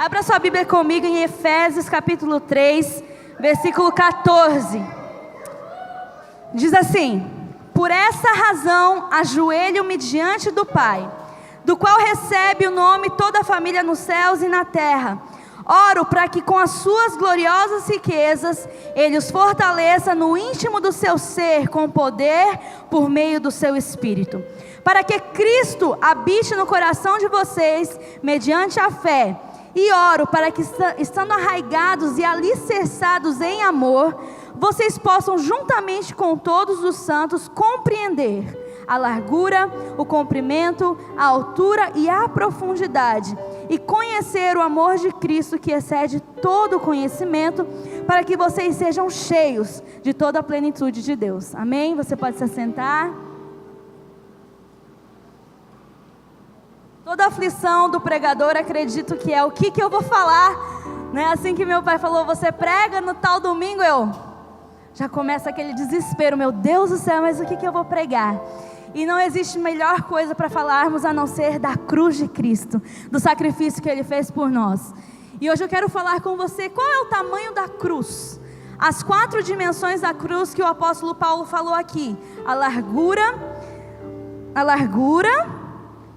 Abra sua Bíblia comigo em Efésios capítulo 3, versículo 14. Diz assim: por essa razão ajoelho-me diante do Pai, do qual recebe o nome toda a família nos céus e na terra. Oro para que com as suas gloriosas riquezas Ele os fortaleça no íntimo do seu ser com poder por meio do seu Espírito, para que Cristo habite no coração de vocês mediante a fé. E oro para que, estando arraigados e alicerçados em amor, vocês possam juntamente com todos os santos compreender a largura, o comprimento, a altura e a profundidade, e conhecer o amor de Cristo que excede todo o conhecimento, para que vocês sejam cheios de toda a plenitude de Deus. Amém? Você pode se assentar. Toda aflição do pregador, acredito que é o que eu vou falar, né? Assim que meu pai falou, você prega no tal domingo, já começa aquele desespero, meu Deus do céu, mas o que eu vou pregar? E não existe melhor coisa para falarmos a não ser da cruz de Cristo, do sacrifício que Ele fez por nós. E hoje eu quero falar com você, qual é o tamanho da cruz? As 4 dimensões da cruz que o apóstolo Paulo falou aqui: a largura,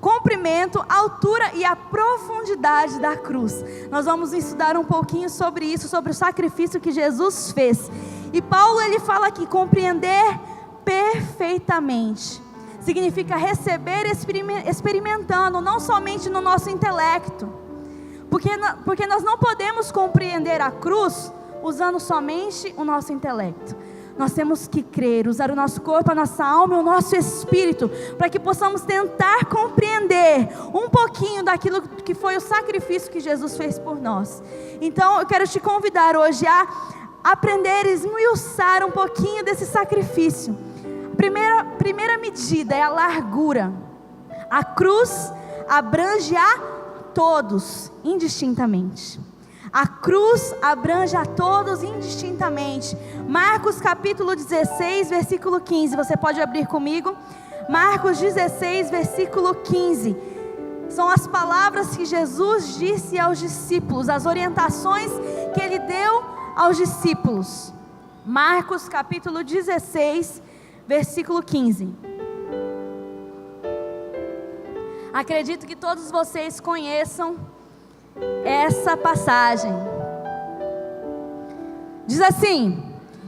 comprimento, altura e a profundidade da cruz. Nós vamos estudar um pouquinho sobre isso, sobre o sacrifício que Jesus fez. E Paulo, ele fala aqui, compreender perfeitamente. Significa receber experimentando, não somente no nosso intelecto. Porque nós não podemos compreender a cruz usando somente o nosso intelecto. Nós temos que crer, usar o nosso corpo, a nossa alma e o nosso espírito, para que possamos tentar compreender um pouquinho daquilo que foi o sacrifício que Jesus fez por nós. Então eu quero te convidar hoje a aprender e esmiuçar um pouquinho desse sacrifício. Primeira medida é a largura. A cruz abrange a todos, indistintamente. A cruz abrange a todos indistintamente. Marcos capítulo 16, versículo 15. Você pode abrir comigo? Marcos 16, versículo 15. São as palavras que Jesus disse aos discípulos, as orientações que Ele deu aos discípulos. Marcos capítulo 16, versículo 15. Acredito que todos vocês conheçam essa passagem. Diz assim: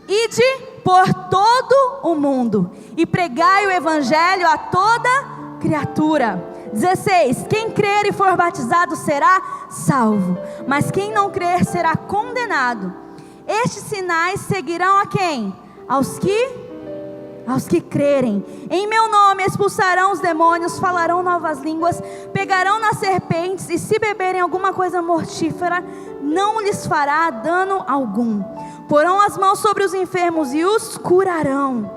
ide por todo o mundo e pregai o evangelho a toda criatura. 16, quem crer e for batizado será salvo, mas quem não crer será condenado. Estes sinais seguirão a quem? Aos que crerem. Em meu nome expulsarão os demônios, falarão novas línguas, pegarão nas serpentes, e se beberem alguma coisa mortífera, não lhes fará dano algum. Porão as mãos sobre os enfermos e os curarão.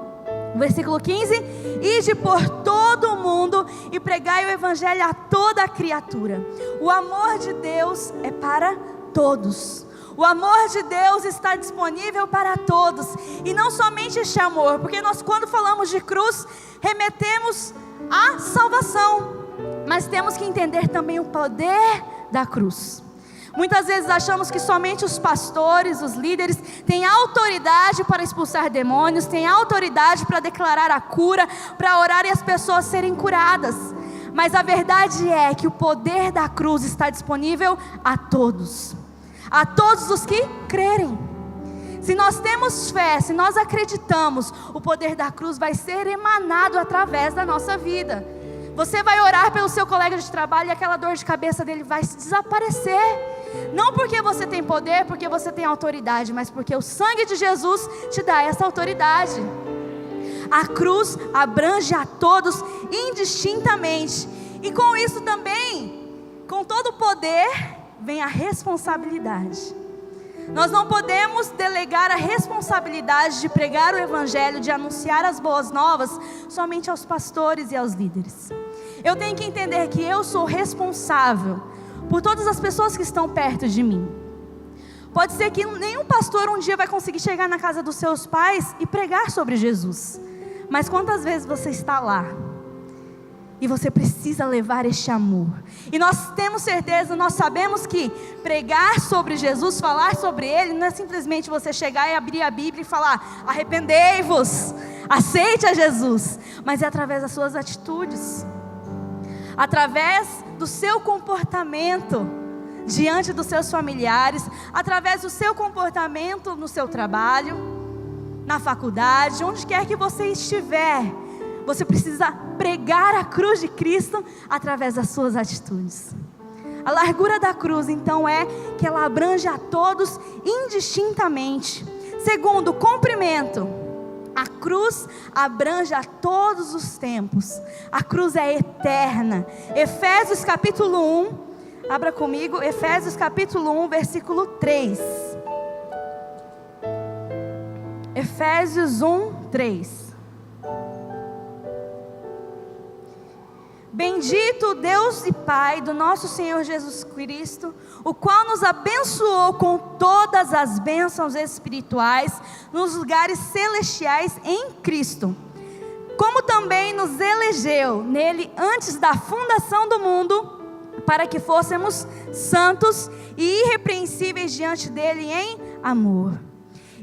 Versículo 15: ide por todo o mundo e pregai o evangelho a toda criatura. O amor de Deus é para todos. O amor de Deus está disponível para todos. E não somente este amor, porque nós, quando falamos de cruz, remetemos à salvação, mas temos que entender também o poder da cruz. Muitas vezes achamos que somente os pastores, os líderes, têm autoridade para expulsar demônios, têm autoridade para declarar a cura, para orar e as pessoas serem curadas. Mas a verdade é que o poder da cruz está disponível a todos. A todos os que crerem. Se nós temos fé, se nós acreditamos, o poder da cruz vai ser emanado através da nossa vida. Você vai orar pelo seu colega de trabalho e aquela dor de cabeça dele vai desaparecer. Não porque você tem poder, porque você tem autoridade, mas porque o sangue de Jesus te dá essa autoridade. A cruz abrange a todos indistintamente. E com isso também, com todo o poder, vem a responsabilidade. Nós não podemos delegar a responsabilidade de pregar o evangelho, de anunciar as boas novas somente aos pastores e aos líderes. Eu tenho que entender que eu sou responsável por todas as pessoas que estão perto de mim. Pode ser que nenhum pastor um dia vai conseguir chegar na casa dos seus pais e pregar sobre Jesus, mas quantas vezes você está lá? E você precisa levar este amor. E nós temos certeza, nós sabemos que pregar sobre Jesus, falar sobre Ele, não é simplesmente você chegar e abrir a Bíblia e falar: arrependei-vos, aceite a Jesus. Mas é através das suas atitudes, através do seu comportamento diante dos seus familiares, através do seu comportamento no seu trabalho, na faculdade, onde quer que você estiver. Você precisa pregar a cruz de Cristo através das suas atitudes. A largura da cruz, então, é que ela abrange a todos indistintamente. Segundo, comprimento. A cruz abrange a todos os tempos. A cruz é eterna. Efésios capítulo 1, abra comigo, Efésios capítulo 1, versículo 3. Efésios 1, 3. Bendito Deus e Pai do nosso Senhor Jesus Cristo, o qual nos abençoou com todas as bênçãos espirituais nos lugares celestiais em Cristo, como também nos elegeu nele antes da fundação do mundo, para que fôssemos santos e irrepreensíveis diante dele em amor.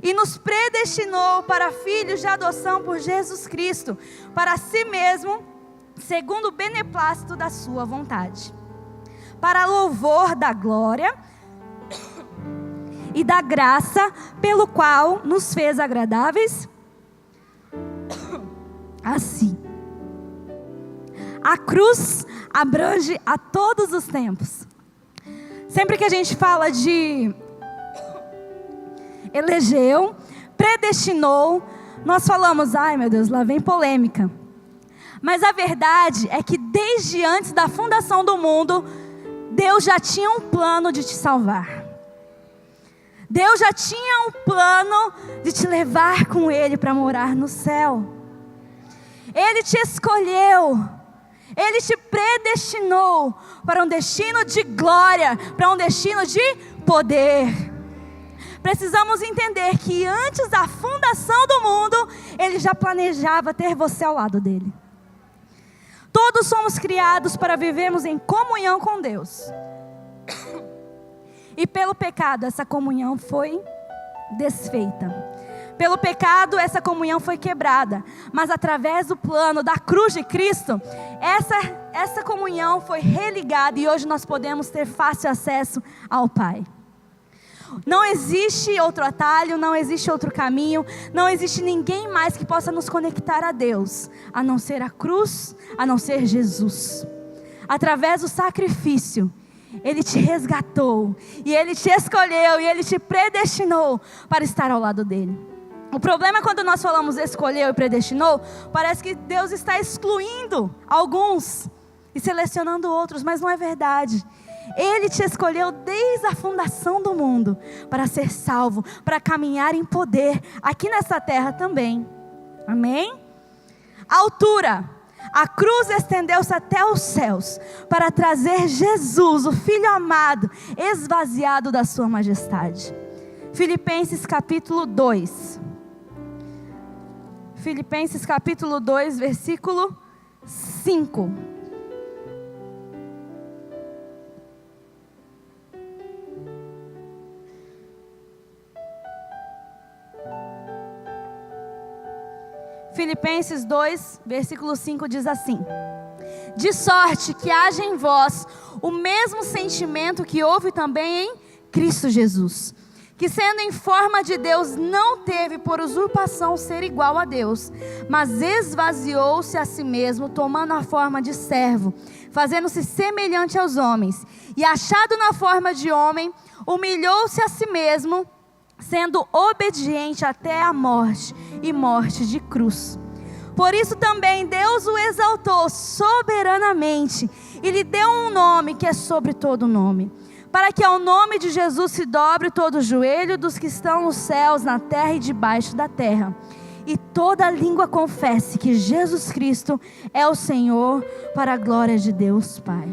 E nos predestinou para filhos de adoção por Jesus Cristo, para si mesmo, segundo o beneplácito da sua vontade, para louvor da glória e da graça, pelo qual nos fez agradáveis a si. A cruz abrange a todos os tempos. Sempre que a gente fala de elegeu, predestinou, nós falamos: ai meu Deus, lá vem polêmica. Mas a verdade é que desde antes da fundação do mundo, Deus já tinha um plano de te salvar. Deus já tinha um plano de te levar com Ele para morar no céu. Ele te escolheu, Ele te predestinou para um destino de glória, para um destino de poder. Precisamos entender que antes da fundação do mundo, Ele já planejava ter você ao lado dEle. Todos somos criados para vivermos em comunhão com Deus. E pelo pecado, essa comunhão foi desfeita. Pelo pecado, essa comunhão foi quebrada. Mas através do plano da cruz de Cristo, essa comunhão foi religada. E hoje nós podemos ter fácil acesso ao Pai. Não existe outro atalho, não existe outro caminho, não existe ninguém mais que possa nos conectar a Deus, a não ser a cruz, a não ser Jesus. Através do sacrifício, Ele te resgatou, e Ele te escolheu, e Ele te predestinou para estar ao lado dEle. O problema é quando nós falamos escolheu e predestinou, parece que Deus está excluindo alguns e selecionando outros, mas não é verdade. Ele te escolheu desde a fundação do mundo para ser salvo, para caminhar em poder aqui nessa terra também. Amém? A altura. A cruz estendeu-se até os céus para trazer Jesus, o Filho amado, esvaziado da sua majestade. Filipenses capítulo 2. Filipenses capítulo 2, versículo 5. Filipenses 2, versículo 5 diz assim: de sorte que haja em vós o mesmo sentimento que houve também em Cristo Jesus, que sendo em forma de Deus, não teve por usurpação ser igual a Deus, mas esvaziou-se a si mesmo, tomando a forma de servo, fazendo-se semelhante aos homens, e achado na forma de homem, humilhou-se a si mesmo, sendo obediente até a morte, e morte de cruz. Por isso também Deus o exaltou soberanamente, e lhe deu um nome que é sobre todo nome, para que ao nome de Jesus se dobre todo o joelho dos que estão nos céus, na terra e debaixo da terra, e toda língua confesse que Jesus Cristo é o Senhor, para a glória de Deus Pai.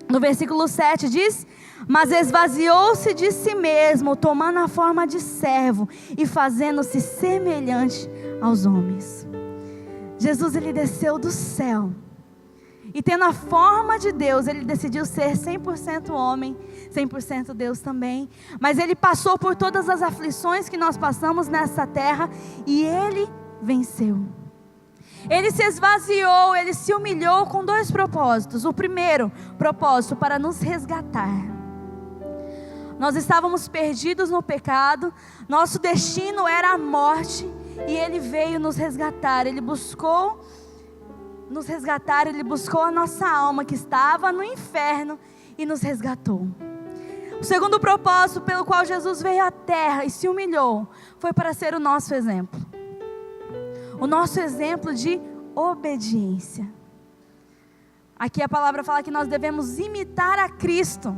No versículo 7 diz: mas esvaziou-se de si mesmo, tomando a forma de servo e fazendo-se semelhante aos homens. Jesus, ele desceu do céu E tendo a forma de Deus, ele decidiu ser 100% homem, 100% Deus também. Mas ele passou por todas as aflições que nós passamos nessa terra e ele venceu. Ele se esvaziou, ele se humilhou com 2 propósitos. O primeiro propósito, para nos resgatar. Nós estávamos perdidos no pecado, nosso destino era a morte, e ele veio nos resgatar. Ele buscou nos resgatar, ele buscou a nossa alma que estava no inferno e nos resgatou. O segundo propósito pelo qual Jesus veio à terra e se humilhou foi para ser o nosso exemplo. O nosso exemplo de obediência. Aqui a palavra fala que nós devemos imitar a Cristo.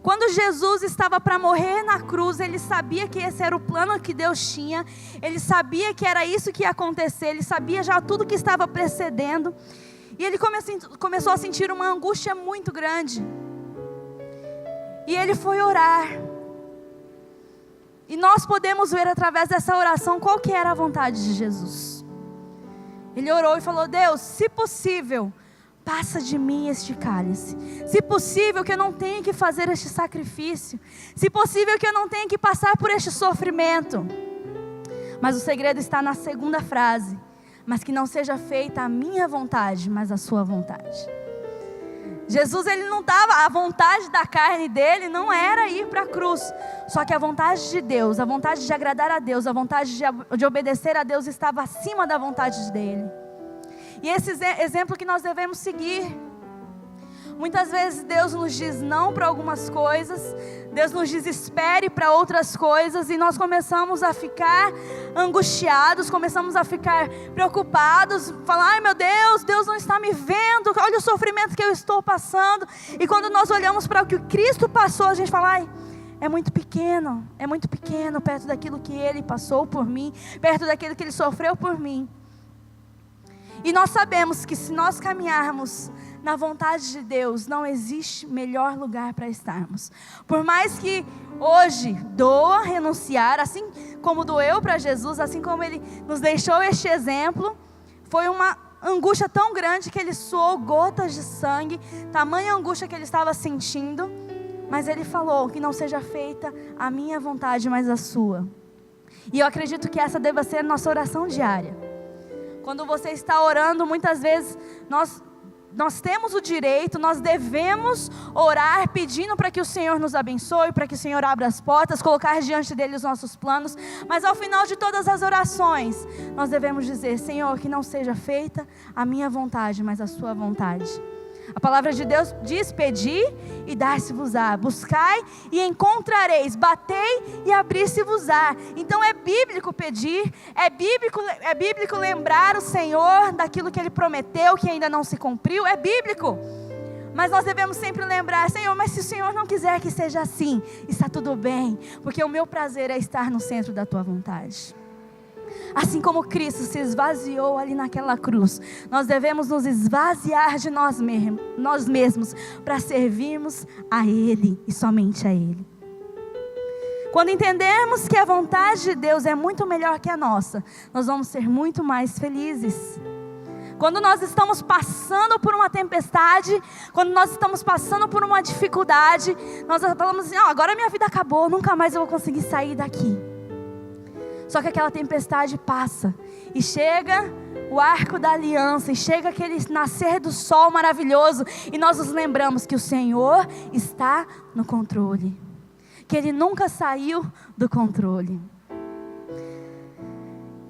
Quando Jesus estava para morrer na cruz, ele sabia que esse era o plano que Deus tinha, ele sabia que era isso que ia acontecer, ele sabia já tudo que estava precedendo, e ele começou a sentir uma angústia muito grande, e ele foi orar, e nós podemos ver através dessa oração qual que era a vontade de Jesus. Ele orou e falou: Deus, se possível, passa de mim este cálice. Se possível que eu não tenha que fazer este sacrifício. Se possível que eu não tenha que passar por este sofrimento. Mas o segredo está na segunda frase. Mas que não seja feita a minha vontade, mas a sua vontade. Jesus, ele não estava, a vontade da carne dele não era ir para a cruz. Só que a vontade de Deus, a vontade de agradar a Deus, a vontade de obedecer a Deus estava acima da vontade dele. E esse exemplo que nós devemos seguir. Muitas vezes Deus nos diz não para algumas coisas, Deus nos diz espere para outras coisas, e nós começamos a ficar angustiados, começamos a ficar preocupados, falar: ai meu Deus, Deus não está me vendo, olha o sofrimento que eu estou passando. E quando nós olhamos para o que Cristo passou, a gente fala: ai, é muito pequeno perto daquilo que Ele passou por mim, perto daquilo que Ele sofreu por mim. E nós sabemos que se nós caminharmos na vontade de Deus, não existe melhor lugar para estarmos. Por mais que hoje doa renunciar, assim como doeu para Jesus, assim como Ele nos deixou este exemplo, foi uma angústia tão grande que Ele suou gotas de sangue, tamanha angústia que Ele estava sentindo, mas Ele falou que não seja feita a minha vontade, mas a sua. E eu acredito que essa deva ser a nossa oração diária. Quando você está orando, muitas vezes nós temos o direito, nós devemos orar pedindo para que o Senhor nos abençoe, para que o Senhor abra as portas, colocar diante dele os nossos planos. Mas ao final de todas as orações, nós devemos dizer: Senhor, que não seja feita a minha vontade, mas a sua vontade. A palavra de Deus diz: pedi e dar-se-vos-á, buscai e encontrareis, batei e abrir-se-vos-á. Então é bíblico pedir, é bíblico lembrar o Senhor daquilo que Ele prometeu, que ainda não se cumpriu, é bíblico. Mas nós devemos sempre lembrar: Senhor, mas se o Senhor não quiser que seja assim, está tudo bem, porque o meu prazer é estar no centro da tua vontade. Assim como Cristo se esvaziou ali naquela cruz, nós devemos nos esvaziar de nós mesmos para servirmos a Ele e somente a Ele. Quando entendermos que a vontade de Deus é muito melhor que a nossa, nós vamos ser muito mais felizes. Quando nós estamos passando por uma tempestade, quando nós estamos passando por uma dificuldade, nós falamos assim: agora minha vida acabou, nunca mais eu vou conseguir sair daqui. Só que aquela tempestade passa e chega o arco da aliança, e chega aquele nascer do sol maravilhoso, e nós nos lembramos que o Senhor está no controle, que Ele nunca saiu do controle.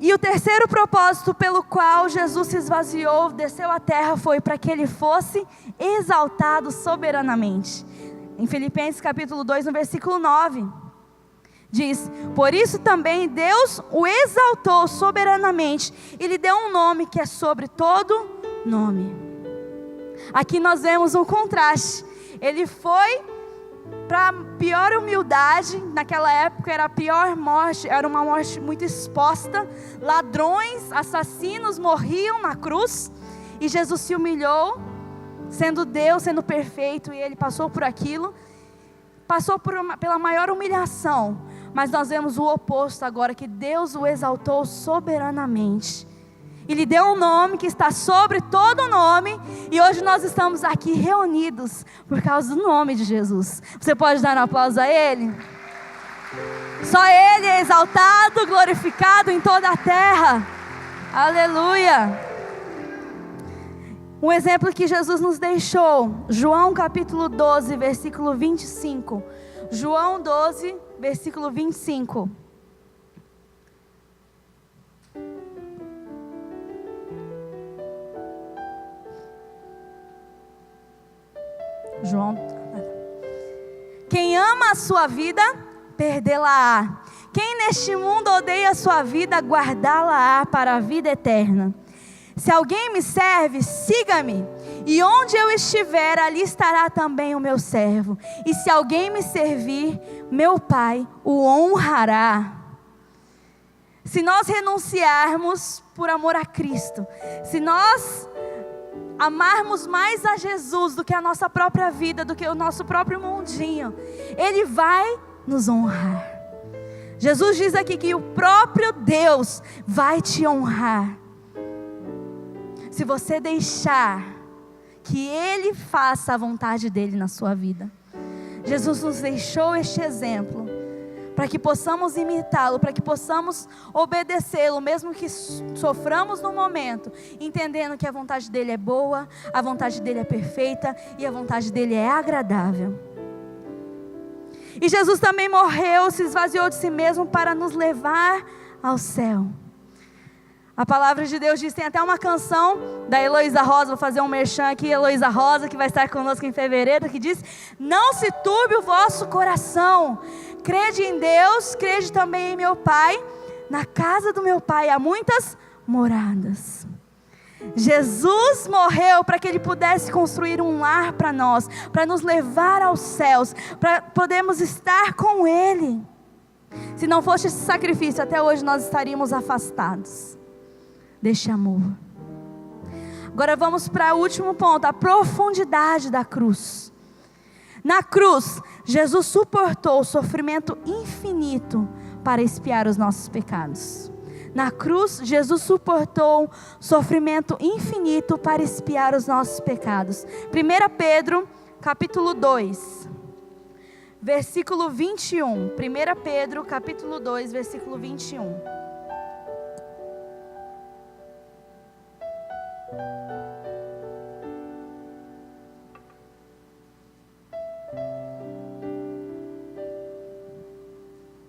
E o terceiro propósito pelo qual Jesus se esvaziou, desceu à terra, foi para que Ele fosse exaltado soberanamente. Em Filipenses capítulo 2, no versículo 9, diz: por isso também Deus o exaltou soberanamente e lhe deu um nome que é sobre todo nome. Aqui nós vemos um contraste. Ele foi para a pior humildade. Naquela época era a pior morte, era uma morte muito exposta. Ladrões, assassinos morriam na cruz, e Jesus se humilhou, sendo Deus, sendo perfeito, e Ele passou por aquilo, passou pela maior humilhação. Mas nós vemos o oposto agora, que Deus o exaltou soberanamente. e lhe deu um nome que está sobre todo nome, e hoje nós estamos aqui reunidos por causa do nome de Jesus. Você pode dar um aplauso a Ele? Só Ele é exaltado, glorificado em toda a terra. Aleluia. Um exemplo que Jesus nos deixou, João capítulo 12, versículo 25. João 12, versículo 25. João. Quem ama a sua vida, perdê-la-á. Quem neste mundo odeia a sua vida, guardá-la-á para a vida eterna. Se alguém me serve, siga-me, e onde eu estiver, ali estará também o meu servo. E se alguém me servir, meu Pai o honrará. Se nós renunciarmos por amor a Cristo, se nós amarmos mais a Jesus do que a nossa própria vida, do que o nosso próprio mundinho, Ele vai nos honrar. Jesus diz aqui que o próprio Deus vai te honrar, se você deixar que Ele faça a vontade dEle na sua vida. Jesus nos deixou este exemplo, para que possamos imitá-lo, para que possamos obedecê-lo, mesmo que soframos no momento, entendendo que a vontade dEle é boa, a vontade dEle é perfeita, e a vontade dEle é agradável. E Jesus também morreu, se esvaziou de si mesmo para nos levar ao céu. A palavra de Deus diz, tem até uma canção da Heloísa Rosa, vou fazer um merchan aqui, Heloísa Rosa, que vai estar conosco em fevereiro, que diz: não se turbe o vosso coração, crede em Deus, crede também em meu Pai, na casa do meu Pai há muitas moradas. Jesus morreu para que Ele pudesse construir um lar para nós, para nos levar aos céus, para podermos estar com Ele. Se não fosse esse sacrifício, até hoje nós estaríamos afastados deste amor. Agora vamos para o último ponto, a profundidade da cruz. Na cruz, Jesus suportou o sofrimento infinito para expiar os nossos pecados. Na cruz, Jesus suportou sofrimento infinito para expiar os nossos pecados. 1 Pedro, capítulo 2, versículo 21. 1 Pedro, capítulo 2, versículo 21.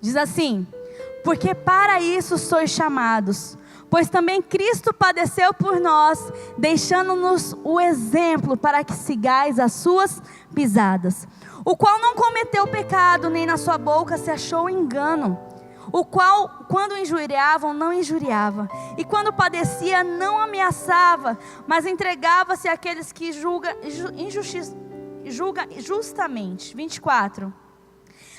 Diz assim: porque para isso sois chamados, pois também Cristo padeceu por nós, deixando-nos o exemplo para que sigais as suas pisadas. O qual não cometeu pecado, nem na sua boca se achou engano. O qual, quando injuriavam, não injuriava, e quando padecia, não ameaçava, mas entregava-se àqueles que julga justamente. 24.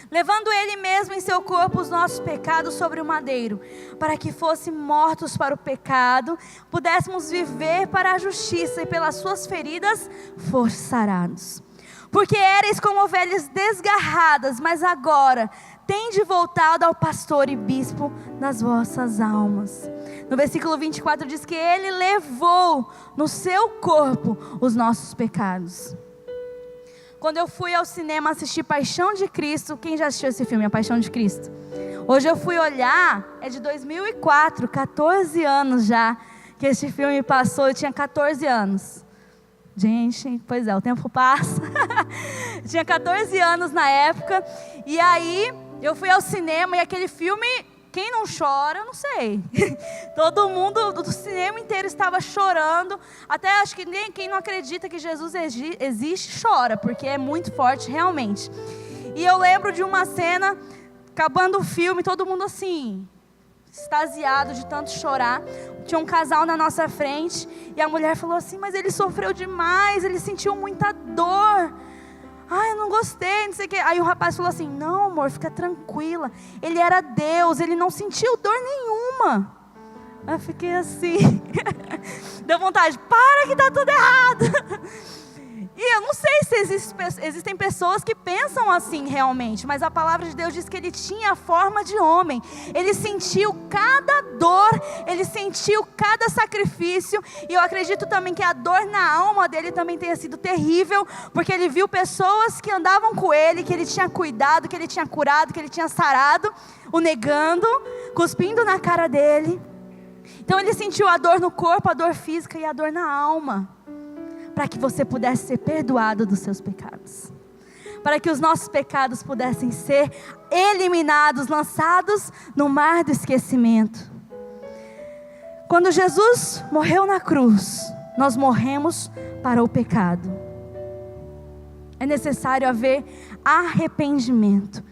Levando Ele mesmo em seu corpo os nossos pecados sobre o madeiro, para que fossem mortos para o pecado, pudéssemos viver para a justiça, e pelas suas feridas fostes sarados. Porque éreis como ovelhas desgarradas, mas agora tende voltado ao pastor e bispo das vossas almas. No versículo 24 diz que Ele levou no seu corpo os nossos pecados. Quando eu fui ao cinema assistir Paixão de Cristo, quem já assistiu esse filme, A Paixão de Cristo? Hoje eu fui olhar, é de 2004, 14 anos já que esse filme passou, eu tinha 14 anos. Gente, pois é, o tempo passa. Tinha 14 anos na época, e aí eu fui ao cinema e aquele filme, quem não chora, eu não sei. Todo mundo do cinema inteiro estava chorando. Até acho que nem quem não acredita que Jesus existe chora, porque é muito forte realmente. E eu lembro de uma cena, acabando o filme, todo mundo assim, extasiado de tanto chorar. Tinha um casal na nossa frente e a mulher falou assim: mas ele sofreu demais, ele sentiu muita dor. Ai, eu não gostei, não sei o que. Aí o rapaz falou assim: não, amor, fica tranquila. Ele era Deus, ele não sentiu dor nenhuma. Eu fiquei assim, deu vontade, para que tá tudo errado. E eu não sei se existem pessoas que pensam assim realmente, mas a palavra de Deus diz que ele tinha a forma de homem. Ele sentiu cada dor, ele sentiu cada sacrifício, e eu acredito também que a dor na alma dele também tenha sido terrível, porque ele viu pessoas que andavam com ele, que ele tinha cuidado, que ele tinha curado, que ele tinha sarado, o negando, cuspindo na cara dele. Então ele sentiu a dor no corpo, a dor física e a dor na alma, para que você pudesse ser perdoado dos seus pecados, para que os nossos pecados pudessem ser eliminados, lançados no mar do esquecimento. Quando Jesus morreu na cruz, nós morremos para o pecado. É necessário haver arrependimento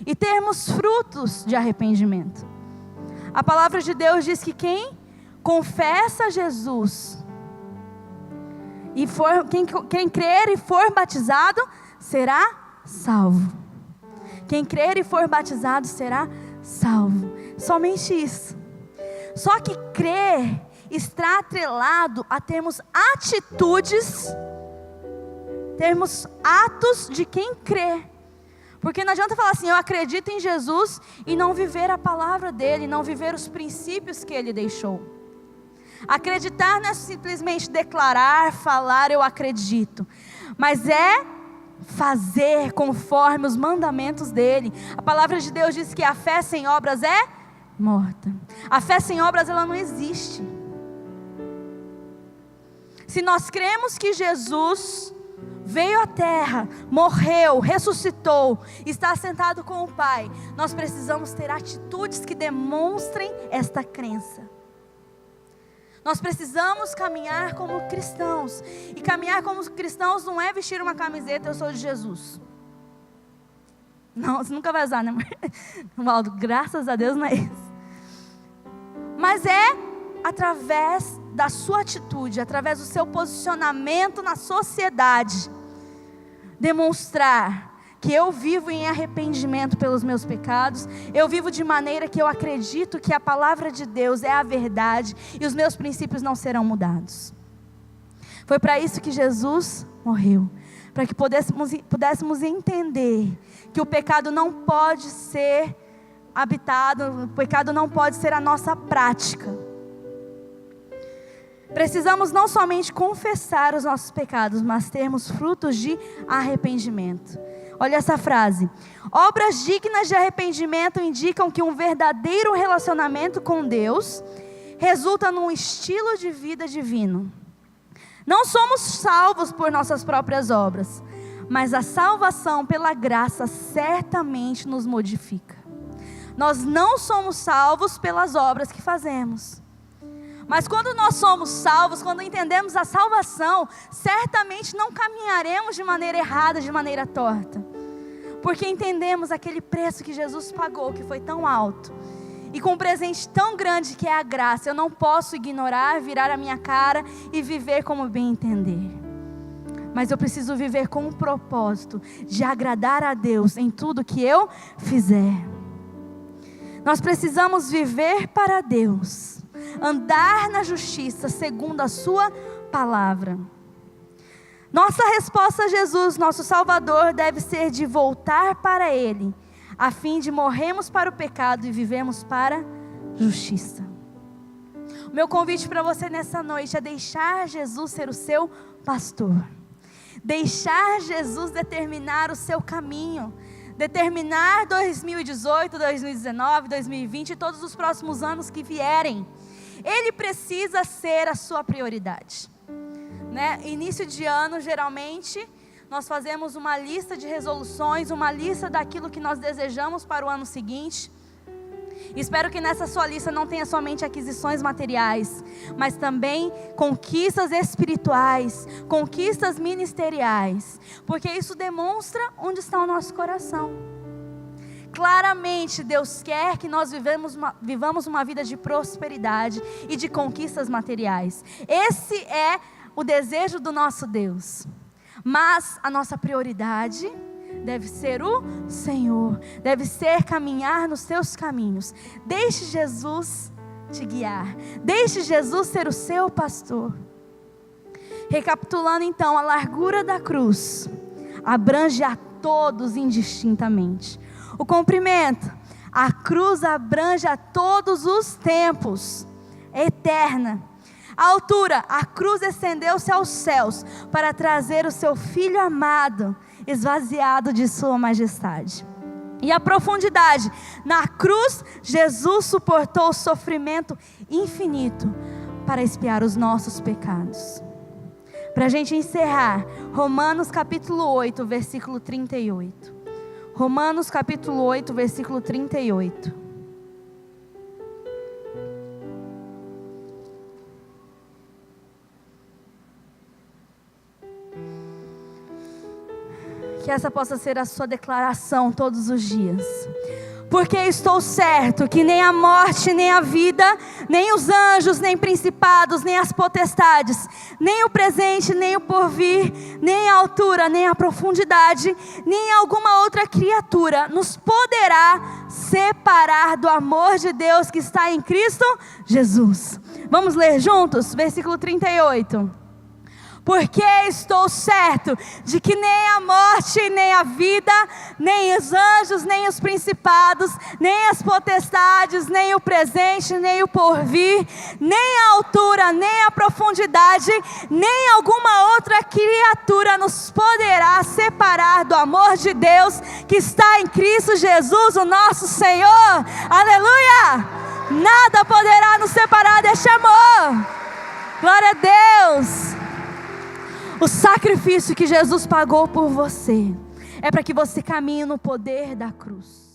e termos frutos de arrependimento. A palavra de Deus diz que quem confessa Jesus e quem crer e for batizado será salvo. Quem crer e for batizado será salvo. Somente isso. Só que crer está atrelado a termos atitudes, termos atos de quem crê. Porque não adianta falar assim, eu acredito em Jesus, e não viver a palavra dele, não viver os princípios que ele deixou. Acreditar não é simplesmente declarar, falar, eu acredito, mas é fazer conforme os mandamentos dele. A palavra de Deus diz que a fé sem obras é morta. A fé sem obras, ela não existe. Se nós cremos que Jesus veio à terra, morreu, ressuscitou, está sentado com o Pai, nós precisamos ter atitudes que demonstrem esta crença. Nós precisamos caminhar como cristãos. E caminhar como cristãos não é vestir uma camiseta, eu sou de Jesus. Não, você nunca vai usar, né, amor? Valdo, graças a Deus não é isso. Mas é através da sua atitude, através do seu posicionamento na sociedade, demonstrar que eu vivo em arrependimento pelos meus pecados, eu vivo de maneira que eu acredito que a palavra de Deus é a verdade e os meus princípios não serão mudados. Foi para isso que Jesus morreu, para que pudéssemos entender que o pecado não pode ser habitado, o pecado não pode ser a nossa prática. Precisamos não somente confessar os nossos pecados, mas termos frutos de arrependimento. Olha essa frase: obras dignas de arrependimento indicam que um verdadeiro relacionamento com Deus resulta num estilo de vida divino. Não somos salvos por nossas próprias obras, mas a salvação pela graça certamente nos modifica. Nós não somos salvos pelas obras que fazemos. Mas quando nós somos salvos, quando entendemos a salvação, certamente não caminharemos de maneira errada, de maneira torta. Porque entendemos aquele preço que Jesus pagou, que foi tão alto. E com um presente tão grande que é a graça, eu não posso ignorar, virar a minha cara e viver como bem entender. Mas eu preciso viver com um propósito de agradar a Deus em tudo que eu fizer. Nós precisamos viver para Deus, andar na justiça segundo a sua palavra. Nossa resposta a Jesus, nosso Salvador, deve ser de voltar para Ele, a fim de morrermos para o pecado e vivemos para a justiça. O meu convite para você nessa noite é deixar Jesus ser o seu pastor. Deixar Jesus determinar o seu caminho. Determinar 2018, 2019, 2020 e todos os próximos anos que vierem. Ele precisa ser a sua prioridade, né? Início de ano, geralmente, nós fazemos uma lista de resoluções, uma lista daquilo que nós desejamos para o ano seguinte. Espero que nessa sua lista não tenha somente aquisições materiais, mas também conquistas espirituais, conquistas ministeriais, porque isso demonstra onde está o nosso coração. Claramente Deus quer que nós vivamos uma vida de prosperidade e de conquistas materiais. Esse é o desejo do nosso Deus. Mas a nossa prioridade deve ser o Senhor, deve ser caminhar nos seus caminhos. Deixe Jesus te guiar, deixe Jesus ser o seu pastor. Recapitulando então, a largura da cruz abrange a todos indistintamente. O comprimento, a cruz abrange a todos os tempos, é eterna. A altura, a cruz estendeu-se aos céus para trazer o seu Filho amado, esvaziado de sua majestade. E a profundidade, na cruz, Jesus suportou o sofrimento infinito para expiar os nossos pecados. Para a gente encerrar, Romanos capítulo 8, versículo 38. Romanos capítulo 8, versículo 38. Que essa possa ser a sua declaração todos os dias. Porque estou certo que nem a morte, nem a vida, nem os anjos, nem principados, nem as potestades, nem o presente, nem o porvir, nem a altura, nem a profundidade, nem alguma outra criatura nos poderá separar do amor de Deus que está em Cristo Jesus. Vamos ler juntos? Versículo 38. Porque estou certo de que nem a morte, nem a vida, nem os anjos, nem os principados, nem as potestades, nem o presente, nem o porvir, nem a altura, nem a profundidade, nem alguma outra criatura nos poderá separar do amor de Deus que está em Cristo Jesus, o nosso Senhor. Aleluia! Nada poderá nos separar deste amor. Glória a Deus! O sacrifício que Jesus pagou por você é para que você caminhe no poder da cruz.